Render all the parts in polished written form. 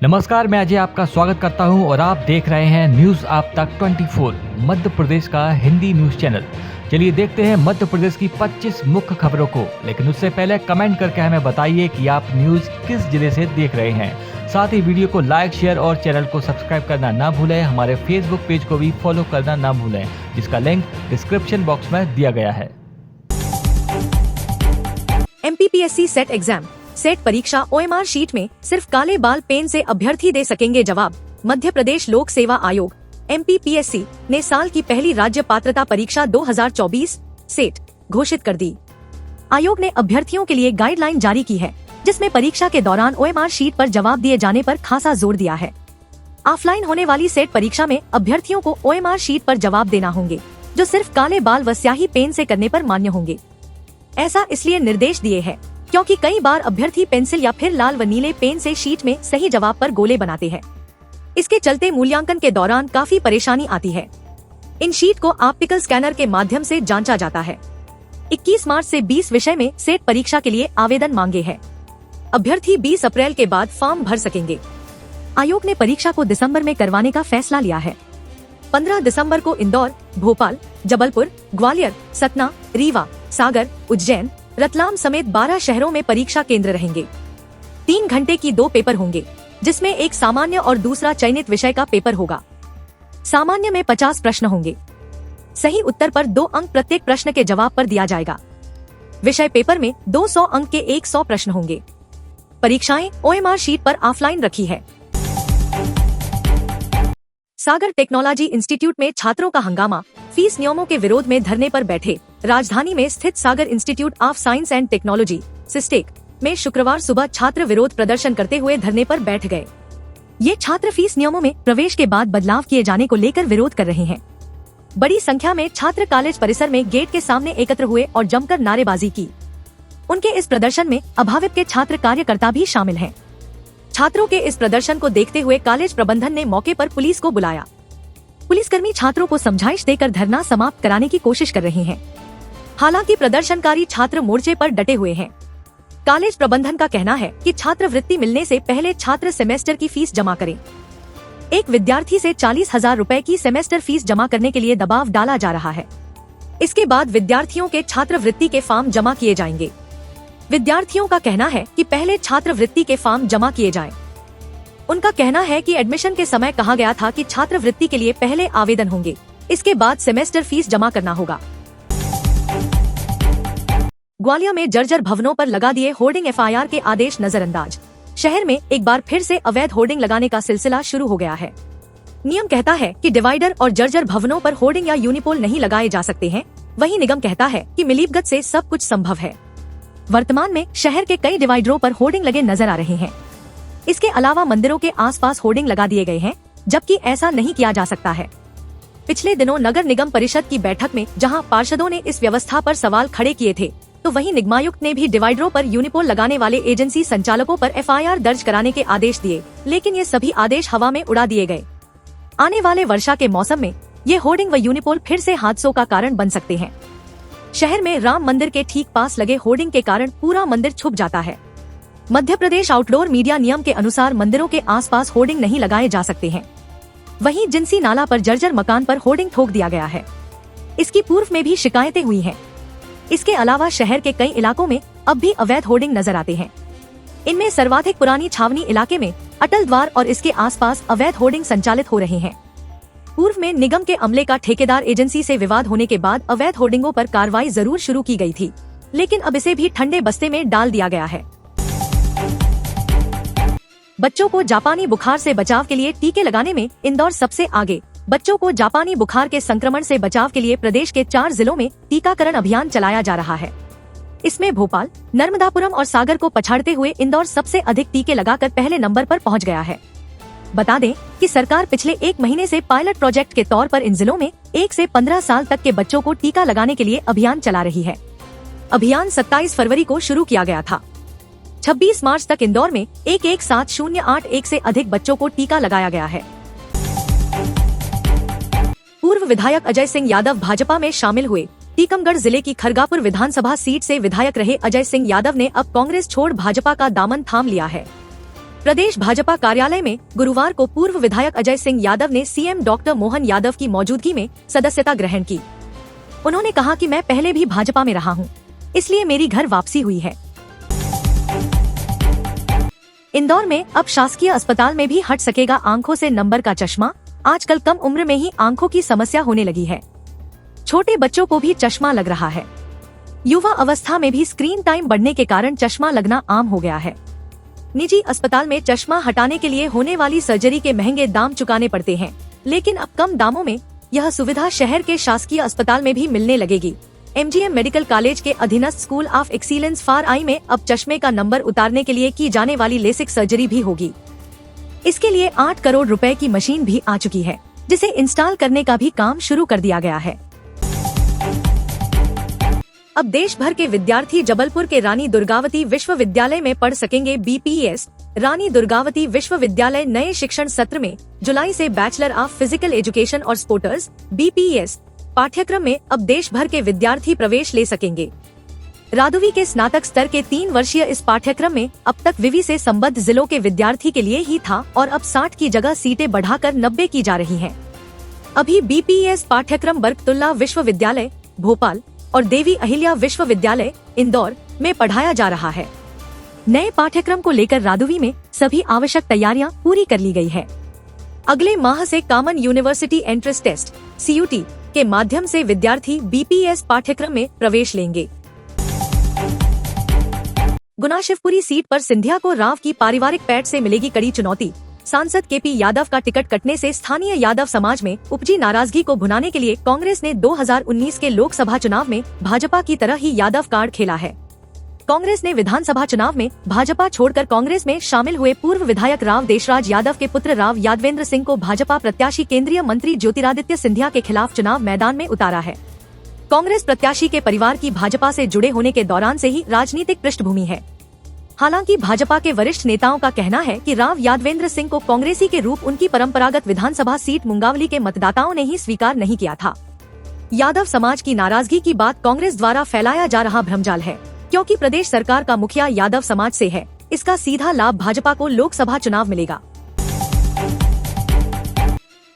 नमस्कार, मैं अजय आपका स्वागत करता हूं और आप देख रहे हैं न्यूज़ आप तक 24 मध्य प्रदेश का हिंदी न्यूज़ चैनल। चलिए देखते हैं मध्य प्रदेश की 25 मुख्य खबरों को, लेकिन उससे पहले कमेंट करके हमें बताइए कि आप न्यूज़ किस जिले से देख रहे हैं। साथ ही वीडियो को लाइक, शेयर और चैनल को सब्सक्राइब करना ना भूलें। हमारे फेसबुक पेज को भी फॉलो करना ना भूलें, जिसका लिंक डिस्क्रिप्शन बॉक्स में दिया गया है। MPPSC सेट एग्जाम सेट परीक्षा OMR शीट में सिर्फ काले बाल पेन से अभ्यर्थी दे सकेंगे जवाब। मध्य प्रदेश लोक सेवा आयोग MPPSC ने साल की पहली राज्य पात्रता परीक्षा 2024 सेट घोषित कर दी। आयोग ने अभ्यर्थियों के लिए गाइडलाइन जारी की है, जिसमें परीक्षा के दौरान OMR शीट पर जवाब दिए जाने पर खासा जोर दिया है। ऑफलाइन होने वाली सेट परीक्षा में अभ्यर्थियों को OMR शीट पर जवाब देना होंगे, जो सिर्फ काले बाल व स्याही पेन से करने पर मान्य होंगे। ऐसा इसलिए निर्देश दिए हैं क्योंकि कई बार अभ्यर्थी पेंसिल या फिर लाल व नीले पेन से शीट में सही जवाब पर गोले बनाते हैं। इसके चलते मूल्यांकन के दौरान काफी परेशानी आती है। इन शीट को ऑप्टिकल स्कैनर के माध्यम से जांचा जाता है। 21 मार्च से 20 विषय में सेट परीक्षा के लिए आवेदन मांगे हैं। अभ्यर्थी 20 अप्रैल के बाद फॉर्म भर सकेंगे। आयोग ने परीक्षा को दिसंबर में करवाने का फैसला लिया है। 15 दिसंबर को इंदौर, भोपाल, जबलपुर, ग्वालियर, सतना, रीवा, सागर, उज्जैन, रतलाम समेत 12 शहरों में परीक्षा केंद्र रहेंगे। 3 घंटे की 2 पेपर होंगे, जिसमें एक सामान्य और दूसरा चयनित विषय का पेपर होगा। सामान्य में 50 प्रश्न होंगे। सही उत्तर पर 2 अंक प्रत्येक प्रश्न के जवाब पर दिया जाएगा। विषय पेपर में 200 अंक के 100 प्रश्न होंगे। परीक्षाएं OMR शीट पर ऑफलाइन रखी है। सागर टेक्नोलॉजी इंस्टीट्यूट में छात्रों का हंगामा, फीस नियमों के विरोध में धरने पर बैठे। राजधानी में स्थित Sagar Institute of Science and Technology SISTec में शुक्रवार सुबह छात्र विरोध प्रदर्शन करते हुए धरने पर बैठ गए। ये छात्र फीस नियमों में प्रवेश के बाद बदलाव किए जाने को लेकर विरोध कर रहे हैं। बड़ी संख्या में छात्र कॉलेज परिसर में गेट के सामने एकत्र हुए और जमकर नारेबाजी की। उनके इस प्रदर्शन में अभाविप के छात्र कार्यकर्ता भी शामिल हैं। छात्रों के इस प्रदर्शन को देखते हुए कॉलेज प्रबंधन ने मौके पर पुलिस को बुलाया। पुलिसकर्मी छात्रों को समझाइश देकर धरना समाप्त कराने की कोशिश कर रहे हैं। हालांकि प्रदर्शनकारी छात्र मोर्चे पर डटे हुए हैं। कॉलेज प्रबंधन का कहना है कि छात्रवृत्ति मिलने से पहले छात्र सेमेस्टर की फीस जमा करें। एक विद्यार्थी से 40,000 रुपए की सेमेस्टर फीस जमा करने के लिए दबाव डाला जा रहा है। इसके बाद विद्यार्थियों के छात्रवृत्ति के फॉर्म जमा किए जाएंगे। विद्यार्थियों का कहना है कि पहले छात्रवृत्ति के फॉर्म जमा किए जाएं। उनका कहना है कि एडमिशन के समय कहा गया था कि छात्रवृत्ति के लिए पहले आवेदन होंगे, इसके बाद सेमेस्टर फीस जमा करना होगा। ग्वालियर में जर्जर भवनों पर लगा दिए होर्डिंग, FIR के आदेश नजरअंदाज। शहर में एक बार फिर से अवैध होर्डिंग लगाने का सिलसिला शुरू हो गया है। नियम कहता है कि डिवाइडर और जर्जर भवनों पर होर्डिंग या यूनिपोल नहीं लगाए जा सकते हैं। वहीं निगम कहता है कि मिलीभगत से सब कुछ संभव है। वर्तमान में शहर के कई डिवाइडरों पर होर्डिंग लगे नजर आ रहे हैं। इसके अलावा मंदिरों के आसपास होर्डिंग लगा दिए गए हैं, जबकि ऐसा नहीं किया जा सकता है। पिछले दिनों नगर निगम परिषद की बैठक में जहां पार्षदों ने इस व्यवस्था पर सवाल खड़े किए थे, तो वहीं निगमायुक्त ने भी डिवाइडरों पर यूनिपोल लगाने वाले एजेंसी संचालकों पर FIR दर्ज कराने के आदेश दिए, लेकिन ये सभी आदेश हवा में उड़ा दिए गए। आने वाले वर्षा के मौसम में ये होर्डिंग व यूनिपोल फिर से हादसों का कारण बन सकते हैं। शहर में राम मंदिर के ठीक पास लगे होर्डिंग के कारण पूरा मंदिर छुप जाता है। मध्य प्रदेश आउटडोर मीडिया नियम के अनुसार मंदिरों के आसपास होर्डिंग नहीं लगाए जा सकते हैं। वहीं जिंसी नाला पर जर्जर मकान पर होर्डिंग ठोक दिया गया है। इसकी पूर्व में भी शिकायतें हुई हैं। इसके अलावा शहर के कई इलाकों में अब भी अवैध होर्डिंग नजर आते हैं। इनमें सर्वाधिक पुरानी छावनी इलाके में अटल द्वार और इसके आसपास अवैध होर्डिंग संचालित हो रहे हैं। पूर्व में निगम के अमले का ठेकेदार एजेंसी से विवाद होने के बाद अवैध होर्डिंगों पर कार्रवाई जरूर शुरू की गई थी, लेकिन अब इसे भी ठंडे बस्ते में डाल दिया गया है। बच्चों को जापानी बुखार से बचाव के लिए टीके लगाने में इंदौर सबसे आगे। बच्चों को जापानी बुखार के संक्रमण से बचाव के लिए प्रदेश के 4 जिलों में टीकाकरण अभियान चलाया जा रहा है। इसमें भोपाल, नर्मदापुरम और सागर को पछाड़ते हुए इंदौर सबसे अधिक टीके लगाकर पहले नंबर पर पहुंच गया है। बता दें कि सरकार पिछले 1 महीने से पायलट प्रोजेक्ट के तौर पर इन जिलों में 1 से 15 साल तक के बच्चों को टीका लगाने के लिए अभियान चला रही है। अभियान 27 फरवरी को शुरू किया गया था। 26 मार्च तक इंदौर में 1,17,081 से अधिक बच्चों को टीका लगाया गया है। पूर्व विधायक अजय सिंह यादव भाजपा में शामिल हुए। टीकमगढ़ जिले की खरगापुर विधानसभा सीट से विधायक रहे अजय सिंह यादव ने अब कांग्रेस छोड़ भाजपा का दामन थाम लिया है। प्रदेश भाजपा कार्यालय में गुरुवार को पूर्व विधायक अजय सिंह यादव ने सीएम डॉक्टर मोहन यादव की मौजूदगी में सदस्यता ग्रहण की। उन्होंने कहा कि मैं पहले भी भाजपा में रहा हूं, इसलिए मेरी घर वापसी हुई है। इंदौर में अब शासकीय अस्पताल में भी हट सकेगा आंखों से नंबर का चश्मा। आजकल कम उम्र में ही आंखों की समस्या होने लगी है। छोटे बच्चों को भी चश्मा लग रहा है। युवा अवस्था में भी स्क्रीन टाइम बढ़ने के कारण चश्मा लगना आम हो गया है। निजी अस्पताल में चश्मा हटाने के लिए होने वाली सर्जरी के महंगे दाम चुकाने पड़ते हैं, लेकिन अब कम दामों में यह सुविधा शहर के शासकीय अस्पताल में भी मिलने लगेगी। एमजीएम मेडिकल कॉलेज के अधीनस्थ school of excellence for I में अब चश्मे का नंबर उतारने के लिए की जाने वाली लेसिक सर्जरी भी होगी। इसके लिए 8 करोड़ रुपए की मशीन भी आ चुकी है, जिसे इंस्टॉल करने का भी काम शुरू कर दिया गया है। अब देश भर के विद्यार्थी जबलपुर के रानी दुर्गावती विश्वविद्यालय में पढ़ सकेंगे बीपीएस। रानी दुर्गावती विश्वविद्यालय नए शिक्षण सत्र में जुलाई से बैचलर ऑफ फिजिकल एजुकेशन और स्पोर्ट्स (बीपीएस) पाठ्यक्रम में अब देश भर के विद्यार्थी प्रवेश ले सकेंगे। रादुवी के स्नातक स्तर के 3 वर्षीय इस पाठ्यक्रम में अब तक विवि से संबद्ध जिलों के विद्यार्थी के लिए ही था और अब 60 की जगह सीटें बढ़ाकर 90 की जा रही हैं। अभी बीपीएस पाठ्यक्रम बरकतुल्लाह विश्वविद्यालय भोपाल और देवी अहिल्या विश्वविद्यालय इंदौर में पढ़ाया जा रहा है। नए पाठ्यक्रम को लेकर रादुवी में सभी आवश्यक तैयारियां पूरी कर ली गई है। अगले माह से common university entrance test (CUT) के माध्यम से विद्यार्थी बीपीएस पाठ्यक्रम में प्रवेश लेंगे। गुना शिवपुरी सीट पर सिंधिया को राव की पारिवारिक पैठ से मिलेगी कड़ी चुनौती। सांसद केपी यादव का टिकट कटने से स्थानीय यादव समाज में उपजी नाराजगी को भुनाने के लिए कांग्रेस ने 2019 के लोकसभा चुनाव में भाजपा की तरह ही यादव कार्ड खेला है। कांग्रेस ने विधानसभा चुनाव में भाजपा छोड़कर कांग्रेस में शामिल हुए पूर्व विधायक राव देशराज यादव के पुत्र राव यादवेंद्र सिंह को भाजपा प्रत्याशी केंद्रीय मंत्री ज्योतिरादित्य सिंधिया के खिलाफ चुनाव मैदान में उतारा है। कांग्रेस प्रत्याशी के परिवार की भाजपा से जुड़े होने के दौरान से ही राजनीतिक पृष्ठभूमि है। हालांकि भाजपा के वरिष्ठ नेताओं का कहना है कि राव यादवेंद्र सिंह को कांग्रेसी के रूप उनकी परंपरागत विधानसभा सीट मुंगावली के मतदाताओं ने ही स्वीकार नहीं किया था। यादव समाज की नाराजगी की बात कांग्रेस द्वारा फैलाया जा रहा भ्रमजाल है, क्योंकि प्रदेश सरकार का मुखिया यादव समाज से है। इसका सीधा लाभ भाजपा को लोकसभा चुनाव मिलेगा।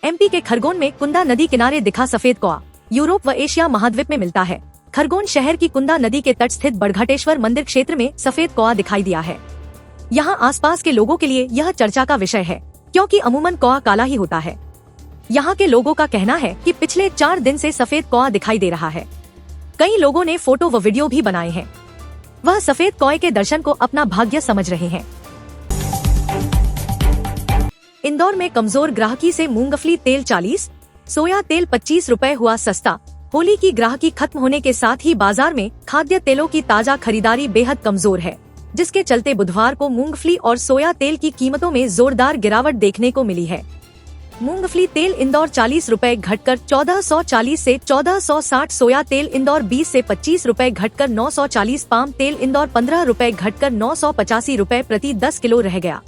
एमपी के खरगोन में कुंदा नदी किनारे दिखा सफेद कौआ। यूरोप व एशिया महाद्वीप में मिलता है। खरगोन शहर की कुंदा नदी के तट स्थित बड़घाटेश्वर मंदिर क्षेत्र में सफेद कौआ दिखाई दिया है। यहाँ आसपास के लोगों के लिए यह चर्चा का विषय है, क्योंकि अमूमन कौआ काला ही होता है। यहाँ के लोगों का कहना है कि पिछले 4 दिन से सफेद कौआ दिखाई दे रहा है। कई लोगों ने फोटो व वीडियो भी बनाए हैं। वह सफेद कौए के दर्शन को अपना भाग्य समझ रहे हैं। इंदौर में कमजोर ग्राहकी से मूंगफली तेल 40, सोया तेल 25 रुपए हुआ सस्ता। होली की ग्राहकी खत्म होने के साथ ही बाजार में खाद्य तेलों की ताजा खरीदारी बेहद कमजोर है, जिसके चलते बुधवार को मूंगफली और सोया तेल की कीमतों में जोरदार गिरावट देखने को मिली है। मूंगफली तेल इंदौर 40 रुपए घटकर 1440 से 1460, सोया तेल इंदौर 20 से 25 रुपए घटकर 940, पाम तेल इंदौर 15 रुपए घटकर 985 रुपए प्रति 10 किलो रह गया।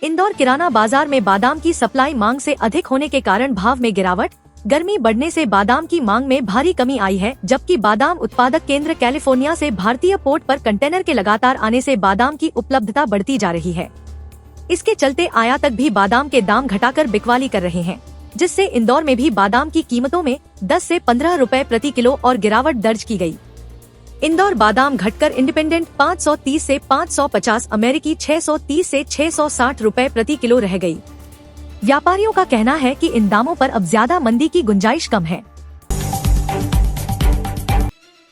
इंदौर किराना बाजार में बादाम की सप्लाई मांग से अधिक होने के कारण भाव में गिरावट। गर्मी बढ़ने से बादाम की मांग में भारी कमी आई है, जबकि बादाम उत्पादक केंद्र कैलिफोर्निया से भारतीय पोर्ट पर कंटेनर के लगातार आने से बादाम की उपलब्धता बढ़ती जा रही है। इसके चलते आयातक भी बादाम के दाम घटाकर बिकवाली कर रहे हैं, जिससे इंदौर में भी बादाम की कीमतों में 10 से 15 रुपए प्रति किलो और गिरावट दर्ज की गई। इंदौर बादाम घटकर इंडिपेंडेंट 530 से 550, अमेरिकी 630 से 660 रुपए प्रति किलो रह गई। व्यापारियों का कहना है कि इन दामों पर अब ज्यादा मंदी की गुंजाइश कम है।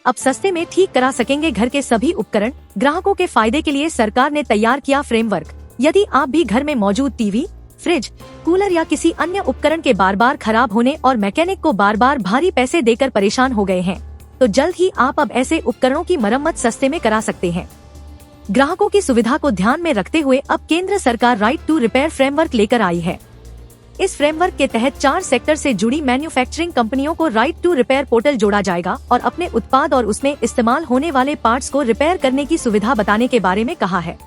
अब सस्ते में ठीक करा सकेंगे घर के सभी उपकरण। ग्राहकों के फायदे के लिए सरकार ने तैयार किया फ्रेमवर्क। यदि आप भी घर में मौजूद टीवी, फ्रिज, कूलर या किसी अन्य उपकरण के बार बार खराब होने और मैकेनिक को बार बार भारी पैसे देकर परेशान हो गए हैं, तो जल्द ही आप अब ऐसे उपकरणों की मरम्मत सस्ते में करा सकते हैं। ग्राहकों की सुविधा को ध्यान में रखते हुए अब केंद्र सरकार राइट टू रिपेयर फ्रेमवर्क लेकर आई है। इस फ्रेमवर्क के तहत 4 सेक्टर से जुड़ी मैन्युफैक्चरिंग कंपनियों को राइट टू रिपेयर पोर्टल जोड़ा जाएगा और अपने उत्पाद और उसमें इस्तेमाल होने वाले पार्ट्स को रिपेयर करने की सुविधा बताने के बारे में कहा है।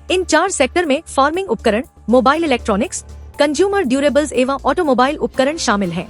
इन 4 सेक्टर में फार्मिंग उपकरण, मोबाइल इलेक्ट्रॉनिक्स, कंज्यूमर ड्यूरेबल्स एवं ऑटोमोबाइल उपकरण शामिल हैं।